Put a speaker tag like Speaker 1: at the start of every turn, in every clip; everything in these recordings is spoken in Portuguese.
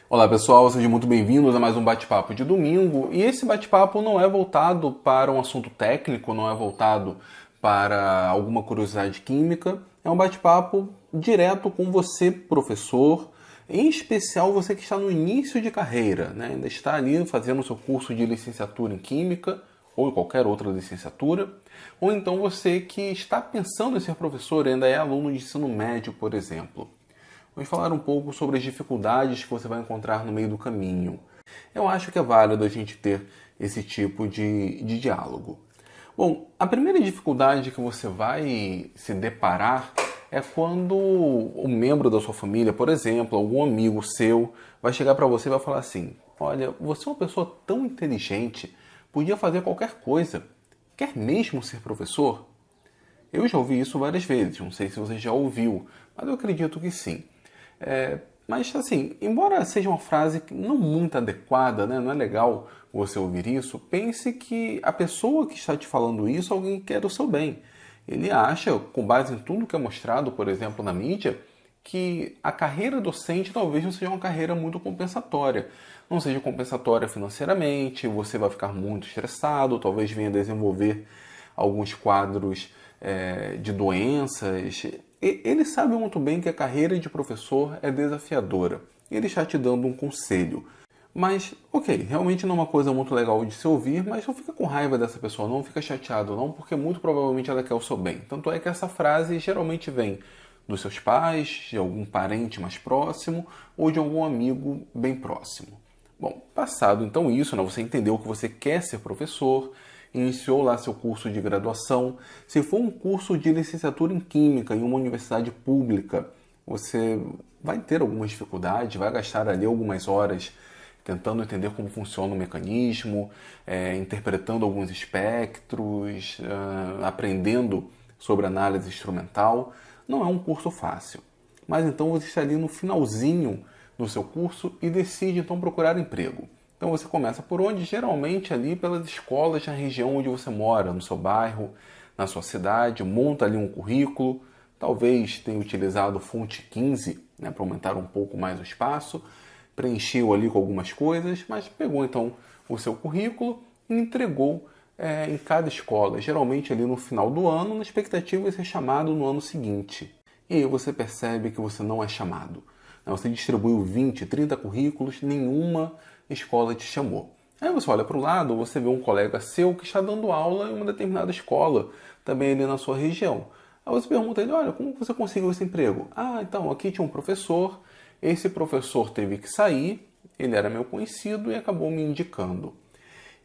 Speaker 1: Olá pessoal, sejam muito bem-vindos a mais um bate-papo de domingo. E esse bate-papo não é voltado para um assunto técnico, não é voltado para alguma curiosidade química. É um bate-papo direto com você, professor, em especial você que está no início de carreira, né? Ainda está ali fazendo o seu curso de licenciatura em Química ou em qualquer outra licenciatura, ou então você que está pensando em ser professor e ainda é aluno de ensino médio, por exemplo. Vamos falar um pouco sobre as dificuldades que você vai encontrar no meio do caminho. Eu acho que é válido a gente ter esse tipo de diálogo. Bom, a primeira dificuldade que você vai se deparar é quando um membro da sua família, por exemplo, algum amigo seu, vai chegar para você e vai falar assim: olha, você é uma pessoa tão inteligente, podia fazer qualquer coisa. Quer mesmo ser professor? Eu já ouvi isso várias vezes, não sei se você já ouviu, mas eu acredito que sim. Mas assim, embora seja uma frase não muito adequada, né? Não é legal você ouvir isso, pense que a pessoa que está te falando isso é alguém que quer o seu bem. Ele acha, com base em tudo que é mostrado, por exemplo, na mídia, que a carreira docente talvez não seja uma carreira muito compensatória. Não seja compensatória financeiramente, você vai ficar muito estressado, talvez venha desenvolver alguns quadros de doenças. Ele sabe muito bem que a carreira de professor é desafiadora. Ele está te dando um conselho. Mas, ok, realmente não é uma coisa muito legal de se ouvir, mas não fica com raiva dessa pessoa, não fica chateado não, porque muito provavelmente ela quer o seu bem. Tanto é que essa frase geralmente vem dos seus pais, de algum parente mais próximo ou de algum amigo bem próximo. Bom, passado então isso, né, você entendeu que você quer ser professor, iniciou lá seu curso de graduação. Se for um curso de licenciatura em Química em uma universidade pública, você vai ter algumas dificuldades, vai gastar ali algumas horas tentando entender como funciona o mecanismo, interpretando alguns espectros, aprendendo sobre análise instrumental. Não é um curso fácil. Mas então você está ali no finalzinho do seu curso e decide então procurar emprego. Então você começa por onde? Geralmente ali pelas escolas na região onde você mora, no seu bairro, na sua cidade, monta ali um currículo, talvez tenha utilizado fonte 15, né, para aumentar um pouco mais o espaço, preencheu ali com algumas coisas, mas pegou então o seu currículo e entregou em cada escola, geralmente ali no final do ano, na expectativa de ser chamado no ano seguinte. E aí você percebe que você não é chamado. Você distribuiu 20, 30 currículos, nenhuma escola te chamou. Aí você olha para o lado, você vê um colega seu que está dando aula em uma determinada escola, também ali na sua região. Aí você pergunta a ele: olha, como você conseguiu esse emprego? Ah, então, aqui tinha um professor, esse professor teve que sair, ele era meu conhecido e acabou me indicando.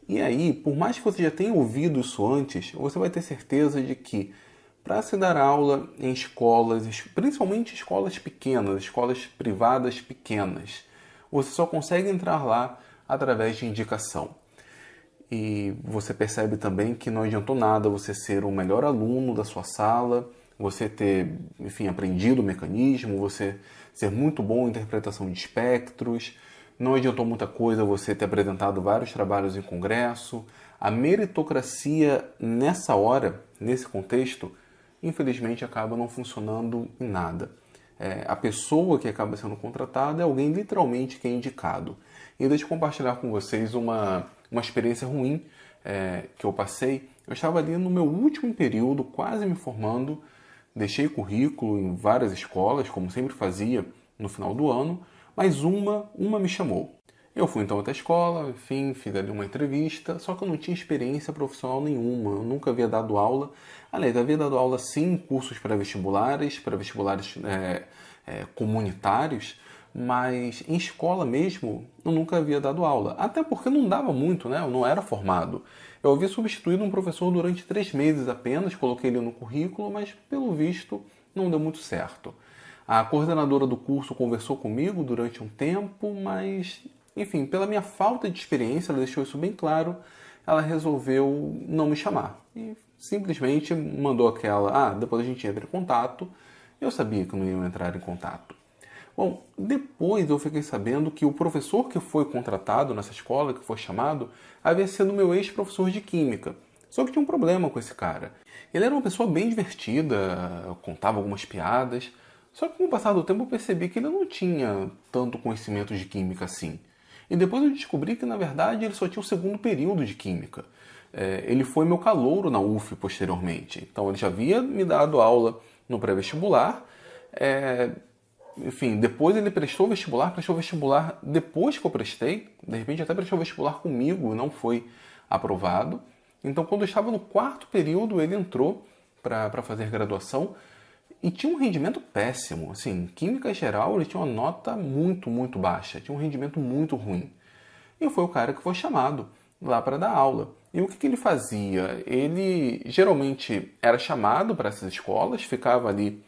Speaker 1: E aí, por mais que você já tenha ouvido isso antes, você vai ter certeza de que para se dar aula em escolas, principalmente escolas pequenas, escolas privadas pequenas, você só consegue entrar lá através de indicação. E você percebe também que não adiantou nada você ser o melhor aluno da sua sala, você ter, enfim, aprendido o mecanismo, você ser muito bom em interpretação de espectros, não adiantou muita coisa você ter apresentado vários trabalhos em congresso. A meritocracia nessa hora, nesse contexto, infelizmente acaba não funcionando em nada. A pessoa que acaba sendo contratada é alguém literalmente que é indicado. E deixa eu compartilhar com vocês uma experiência ruim que eu passei. Eu estava ali no meu último período, quase me formando, deixei currículo em várias escolas, como sempre fazia no final do ano, mas uma me chamou. Eu fui então até a escola, enfim, fiz ali uma entrevista, só que eu não tinha experiência profissional nenhuma, eu nunca havia dado aula. Aliás, havia dado aula sim em cursos pré-vestibulares, comunitários, mas em escola mesmo eu nunca havia dado aula. Até porque não dava muito, né? Eu não era formado. Eu havia substituído um professor durante 3 meses apenas, coloquei ele no currículo, mas pelo visto não deu muito certo. A coordenadora do curso conversou comigo durante um tempo, mas, enfim, pela minha falta de experiência, ela deixou isso bem claro, ela resolveu não me chamar. E simplesmente mandou aquela: depois a gente entra em contato. Eu sabia que não iam entrar em contato. Bom, depois eu fiquei sabendo que o professor que foi contratado nessa escola, que foi chamado, havia sido meu ex-professor de Química. Só que tinha um problema com esse cara. Ele era uma pessoa bem divertida, contava algumas piadas, Só que com o passar do tempo eu percebi que ele não tinha tanto conhecimento de química assim. E depois eu descobri que, na verdade, ele só tinha o segundo período de química. Ele foi meu calouro na UF posteriormente. Então ele já havia me dado aula no pré-vestibular. Enfim, depois ele prestou vestibular depois que eu prestei. De repente até prestou vestibular comigo, não foi aprovado. Então quando eu estava no quarto período, ele entrou para fazer graduação. E tinha um rendimento péssimo. Assim, química geral, ele tinha uma nota muito, muito baixa. Tinha um rendimento muito ruim. E foi o cara que foi chamado lá para dar aula. E o que ele fazia? Ele geralmente era chamado para essas escolas, ficava ali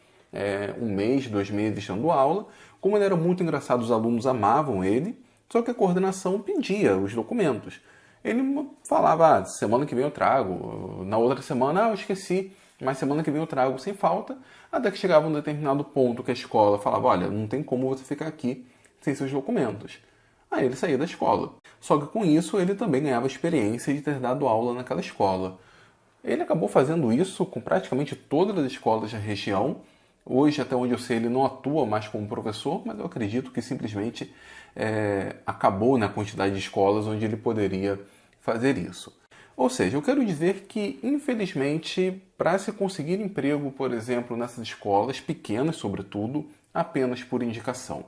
Speaker 1: um mês, 2 meses dando aula. Como ele era muito engraçado, os alunos amavam ele, só que a coordenação pedia os documentos. Ele falava, semana que vem eu trago, na outra semana, eu esqueci, mas semana que vem eu trago sem falta, até que chegava um determinado ponto que a escola falava, olha, não tem como você ficar aqui sem seus documentos. Aí ele saía da escola. Só que com isso ele também ganhava experiência de ter dado aula naquela escola. Ele acabou fazendo isso com praticamente todas as escolas da região. Hoje, até onde eu sei, ele não atua mais como professor, mas eu acredito que simplesmente acabou na quantidade de escolas onde ele poderia fazer isso. Ou seja, eu quero dizer que, infelizmente, para se conseguir emprego, por exemplo, nessas escolas, pequenas sobretudo, apenas por indicação.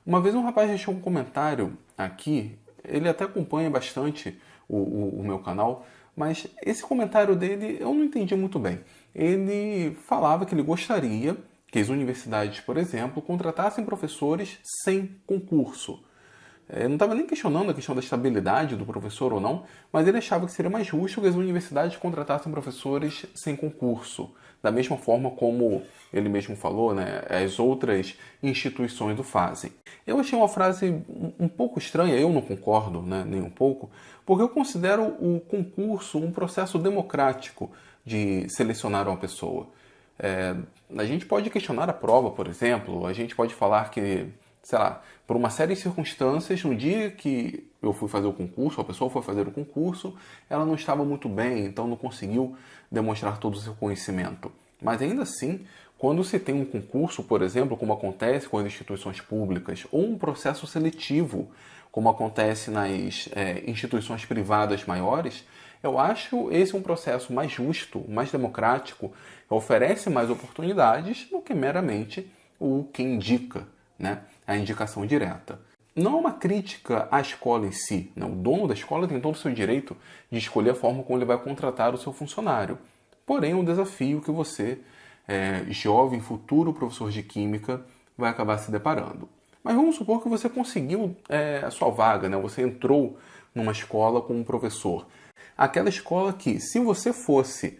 Speaker 1: Uma vez um rapaz deixou um comentário aqui, ele até acompanha bastante o meu canal, mas esse comentário dele eu não entendi muito bem. Ele falava que ele gostaria que as universidades, por exemplo, contratassem professores sem concurso. Não estava nem questionando a questão da estabilidade do professor ou não, mas ele achava que seria mais justo que as universidades contratassem professores sem concurso, da mesma forma como ele mesmo falou, né, as outras instituições o fazem. Eu achei uma frase um pouco estranha, eu não concordo, né, nem um pouco, porque eu considero o concurso um processo democrático de selecionar uma pessoa. A gente pode questionar a prova, por exemplo, a gente pode falar que, sei lá, por uma série de circunstâncias, no dia que eu fui fazer o concurso, a pessoa foi fazer o concurso, ela não estava muito bem, então não conseguiu demonstrar todo o seu conhecimento. Mas ainda assim, quando se tem um concurso, por exemplo, como acontece com as instituições públicas, ou um processo seletivo, como acontece nas instituições privadas maiores, eu acho esse um processo mais justo, mais democrático, oferece mais oportunidades do que meramente o que indica, né, a indicação direta. Não é uma crítica à escola em si, né? O dono da escola tem todo o seu direito de escolher a forma como ele vai contratar o seu funcionário. Porém, é um desafio que você, jovem, futuro professor de química, vai acabar se deparando. Mas vamos supor que você conseguiu a sua vaga, né? Você entrou numa escola como professor. Aquela escola que, se você fosse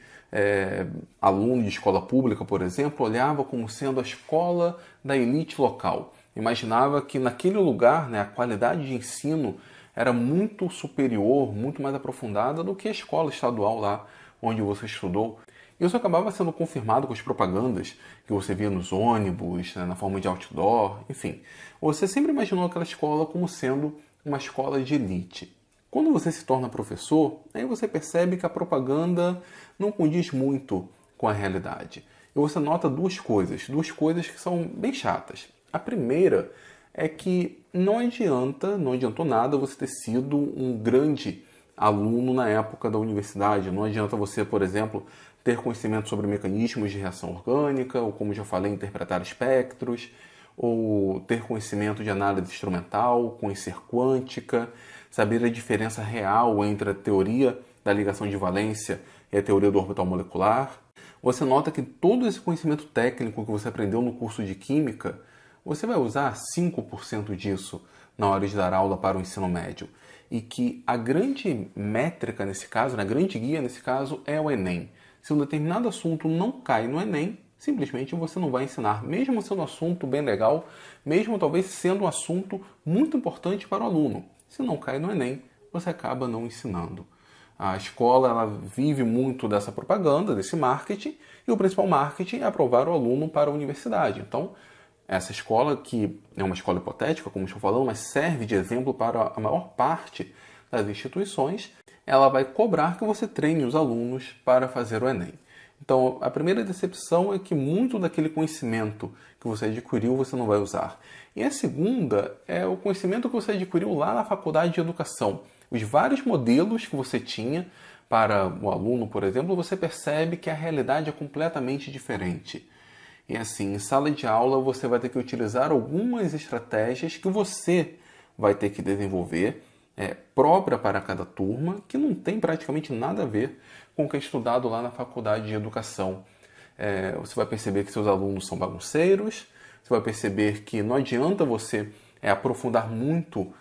Speaker 1: aluno de escola pública, por exemplo, olhava como sendo a escola da elite local. Imaginava que naquele lugar, né, a qualidade de ensino era muito superior, muito mais aprofundada do que a escola estadual lá onde você estudou. Isso acabava sendo confirmado com as propagandas que você via nos ônibus, né, na forma de outdoor, enfim. Você sempre imaginou aquela escola como sendo uma escola de elite. Quando você se torna professor, aí você percebe que a propaganda não condiz muito com a realidade. E você nota duas coisas que são bem chatas. A primeira é que não adiantou nada você ter sido um grande aluno na época da universidade. Não adianta você, por exemplo, ter conhecimento sobre mecanismos de reação orgânica, ou como já falei, interpretar espectros, ou ter conhecimento de análise instrumental, conhecer quântica, saber a diferença real entre a teoria da ligação de valência e a teoria do orbital molecular. Você nota que todo esse conhecimento técnico que você aprendeu no curso de Química, você vai usar 5% disso na hora de dar aula para o ensino médio. E que a grande métrica nesse caso, a grande guia nesse caso, é o Enem. Se um determinado assunto não cai no Enem, simplesmente você não vai ensinar, mesmo sendo um assunto bem legal, mesmo talvez sendo um assunto muito importante para o aluno. Se não cai no Enem, você acaba não ensinando. A escola ela vive muito dessa propaganda, desse marketing, e o principal marketing é aprovar o aluno para a universidade. Então, essa escola, que é uma escola hipotética, como estou falando, mas serve de exemplo para a maior parte das instituições, ela vai cobrar que você treine os alunos para fazer o Enem. Então, a primeira decepção é que muito daquele conhecimento que você adquiriu você não vai usar. E a segunda é o conhecimento que você adquiriu lá na faculdade de educação. Os vários modelos que você tinha para o aluno, por exemplo, você percebe que a realidade é completamente diferente. E assim, em sala de aula você vai ter que utilizar algumas estratégias que você vai ter que desenvolver, própria para cada turma, que não tem praticamente nada a ver com o que é estudado lá na faculdade de educação. Você vai perceber que seus alunos são bagunceiros, você vai perceber que não adianta você aprofundar muito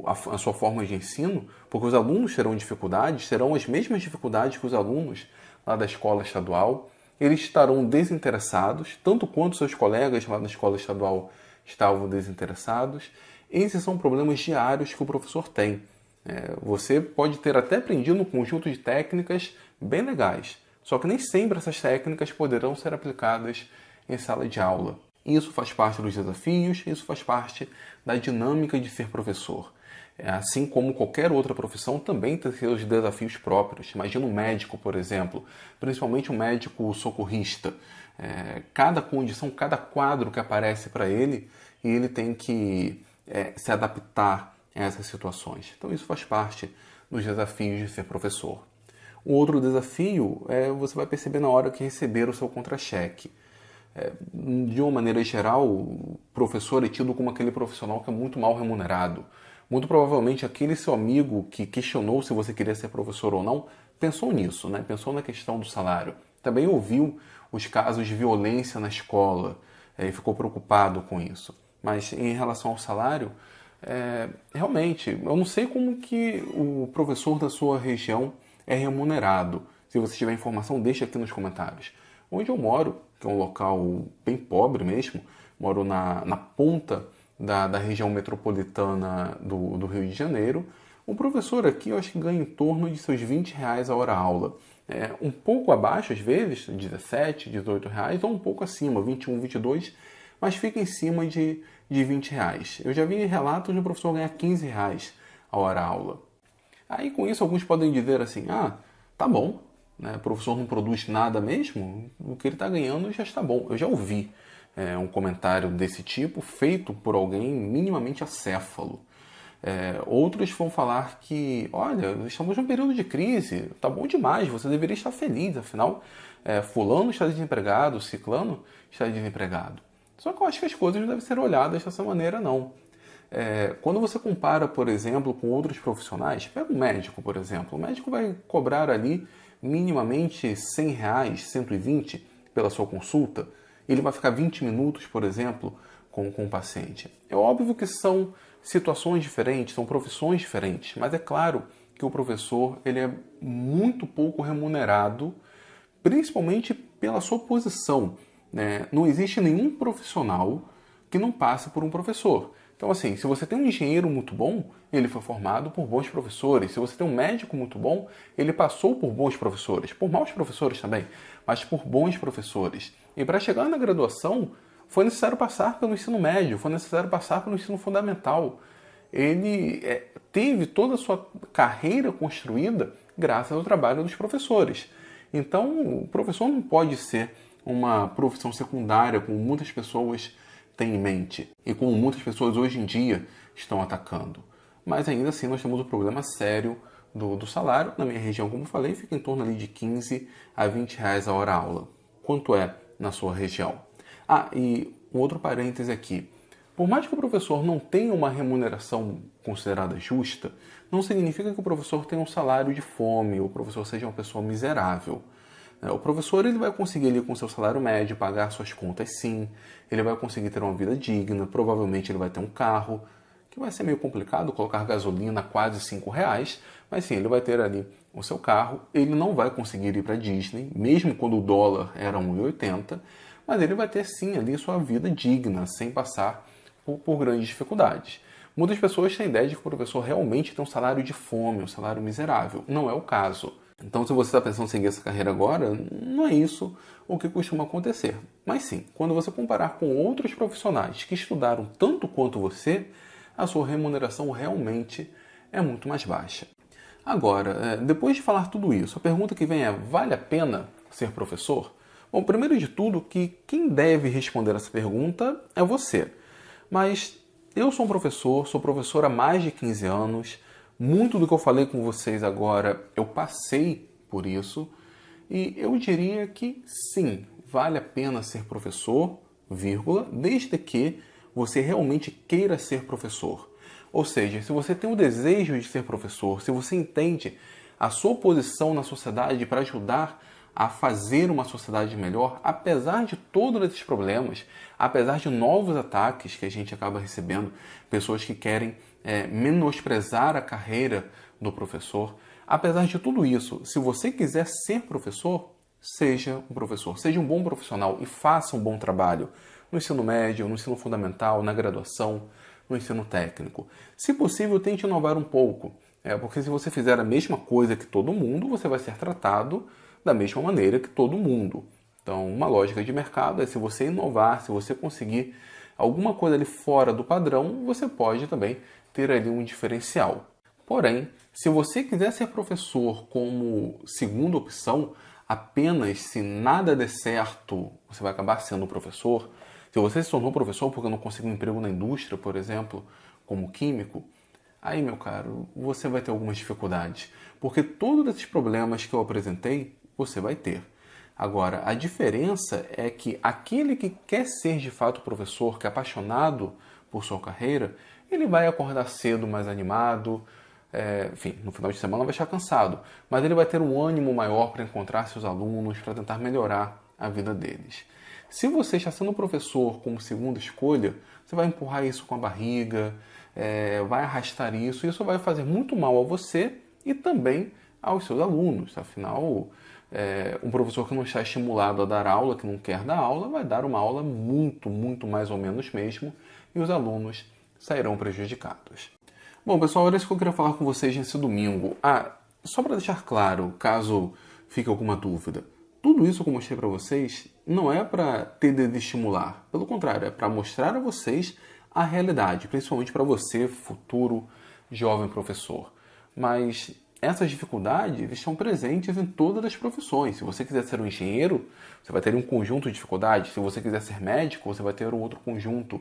Speaker 1: a sua forma de ensino, porque os alunos terão dificuldades, terão as mesmas dificuldades que os alunos lá da escola estadual. Eles estarão desinteressados, tanto quanto seus colegas lá na escola estadual estavam desinteressados. Esses são problemas diários que o professor tem. Você pode ter até aprendido um conjunto de técnicas bem legais, só que nem sempre essas técnicas poderão ser aplicadas em sala de aula. Isso faz parte dos desafios, isso faz parte da dinâmica de ser professor. Assim como qualquer outra profissão também tem seus desafios próprios. Imagina um médico, por exemplo, principalmente um médico socorrista. Cada condição, cada quadro que aparece para ele, e ele tem que se adaptar a essas situações. Então isso faz parte dos desafios de ser professor. O outro desafio você vai perceber na hora que receber o seu contra-cheque. De uma maneira geral, o professor é tido como aquele profissional que é muito mal remunerado. Muito provavelmente aquele seu amigo que questionou se você queria ser professor ou não, pensou nisso, né? Pensou na questão do salário. Também ouviu os casos de violência na escola e ficou preocupado com isso. Mas em relação ao salário, realmente, eu não sei como que o professor da sua região é remunerado. Se você tiver informação, deixa aqui nos comentários. Onde eu moro, que é um local bem pobre mesmo, moro na ponta da região metropolitana do Rio de Janeiro, o professor aqui eu acho que ganha em torno de seus R$ 20 a hora-aula. Um pouco abaixo, às vezes, R$ 17, R$ 18, ou um pouco acima, 21, 22, mas fica em cima de R$ 20. Eu já vi relatos do professor ganhar R$ 15 a hora-aula. Aí com isso alguns podem dizer assim, tá bom, né? O professor não produz nada mesmo, o que ele está ganhando já está bom. Eu já ouvi um comentário desse tipo feito por alguém minimamente acéfalo. Outros vão falar que, olha, estamos num período de crise, tá bom demais, você deveria estar feliz, afinal, fulano está desempregado, ciclano está desempregado. Só que eu acho que as coisas não devem ser olhadas dessa maneira, não. Quando você compara, por exemplo, com outros profissionais, pega um médico, por exemplo, o médico vai cobrar ali minimamente R$ 100, 120 pela sua consulta, ele vai ficar 20 minutos, por exemplo, com o paciente. É óbvio que são situações diferentes, são profissões diferentes, mas é claro que o professor ele é muito pouco remunerado, principalmente pela sua posição, né? Não existe nenhum profissional que não passe por um professor. Então, assim, se você tem um engenheiro muito bom, ele foi formado por bons professores. Se você tem um médico muito bom, ele passou por bons professores. Por maus professores também, mas por bons professores. E para chegar na graduação, foi necessário passar pelo ensino médio, foi necessário passar pelo ensino fundamental. Ele teve toda a sua carreira construída graças ao trabalho dos professores. Então, o professor não pode ser uma profissão secundária, como muitas pessoas têm em mente e como muitas pessoas hoje em dia estão atacando. Mas ainda assim nós temos um problema sério do salário. Na minha região, como falei, fica em torno ali de R$ 15 a R$ 20 a hora-aula. Quanto é na sua região? E um outro parêntese aqui. Por mais que o professor não tenha uma remuneração considerada justa, não significa que o professor tenha um salário de fome, ou o professor seja uma pessoa miserável. O professor ele vai conseguir ali com seu salário médio pagar suas contas sim, ele vai conseguir ter uma vida digna, provavelmente ele vai ter um carro, que vai ser meio complicado colocar gasolina a quase R$ 5, mas sim, ele vai ter ali o seu carro, ele não vai conseguir ir para Disney, mesmo quando o dólar era 1,80, mas ele vai ter sim ali sua vida digna, sem passar por grandes dificuldades. Muitas pessoas têm a ideia de que o professor realmente tem um salário de fome, um salário miserável. Não é o caso. Então, se você está pensando em seguir essa carreira agora, não é isso o que costuma acontecer. Mas sim, quando você comparar com outros profissionais que estudaram tanto quanto você, a sua remuneração realmente é muito mais baixa. Agora, depois de falar tudo isso, a pergunta que vem é, vale a pena ser professor? Bom, primeiro de tudo, que quem deve responder essa pergunta é você. Mas eu sou sou professor há mais de 15 anos. Muito do que eu falei com vocês agora, eu passei por isso. E eu diria que sim, vale a pena ser professor, vírgula, desde que você realmente queira ser professor. Ou seja, se você tem o desejo de ser professor, se você entende a sua posição na sociedade para ajudar a fazer uma sociedade melhor, apesar de todos esses problemas, apesar de novos ataques que a gente acaba recebendo, pessoas que querem menosprezar a carreira do professor, apesar de tudo isso, se você quiser ser professor, seja um professor, seja um bom profissional e faça um bom trabalho no ensino médio, no ensino fundamental, na graduação, no ensino técnico. Se possível, tente inovar um pouco, porque se você fizer a mesma coisa que todo mundo, você vai ser tratado da mesma maneira que todo mundo. Então, uma lógica de mercado é se você inovar, se você conseguir alguma coisa ali fora do padrão, você pode também ter ali um diferencial. Porém, se você quiser ser professor como segunda opção, apenas se nada der certo, você vai acabar sendo professor. Se você se tornou professor porque não conseguiu um emprego na indústria, por exemplo, como químico, aí, meu caro, você vai ter algumas dificuldades. Porque todos esses problemas que eu apresentei, você vai ter. Agora, a diferença é que aquele que quer ser de fato professor, que é apaixonado por sua carreira, ele vai acordar cedo mais animado, enfim, no final de semana vai estar cansado, mas ele vai ter um ânimo maior para encontrar seus alunos, para tentar melhorar a vida deles. Se você está sendo professor como segunda escolha, você vai empurrar isso com a barriga, vai arrastar isso, e isso vai fazer muito mal a você e também aos seus alunos. Afinal, um professor que não está estimulado a dar aula, que não quer dar aula, vai dar uma aula muito, muito mais ou menos mesmo, e os alunos sairão prejudicados. Bom, pessoal, era isso que eu queria falar com vocês nesse domingo. Só para deixar claro, caso fique alguma dúvida, tudo isso que eu mostrei para vocês não é para te desestimular. Pelo contrário, é para mostrar a vocês a realidade, principalmente para você, futuro jovem professor. Mas essas dificuldades estão presentes em todas as profissões. Se você quiser ser um engenheiro, você vai ter um conjunto de dificuldades. Se você quiser ser médico, você vai ter um outro conjunto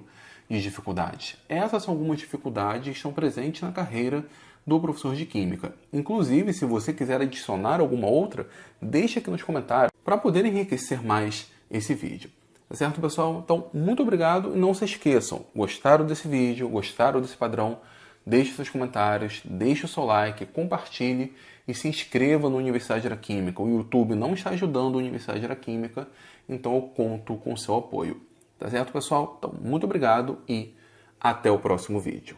Speaker 1: de dificuldades. Essas são algumas dificuldades que estão presentes na carreira do professor de Química. Inclusive, se você quiser adicionar alguma outra, deixe aqui nos comentários para poder enriquecer mais esse vídeo. Tá certo, pessoal? Então, muito obrigado e não se esqueçam, gostaram desse vídeo, gostaram desse padrão, deixe seus comentários, deixe o seu like, compartilhe e se inscreva no Universidade da Química. O YouTube não está ajudando a Universidade da Química, então eu conto com o seu apoio. Tá certo, pessoal? Então, muito obrigado e até o próximo vídeo.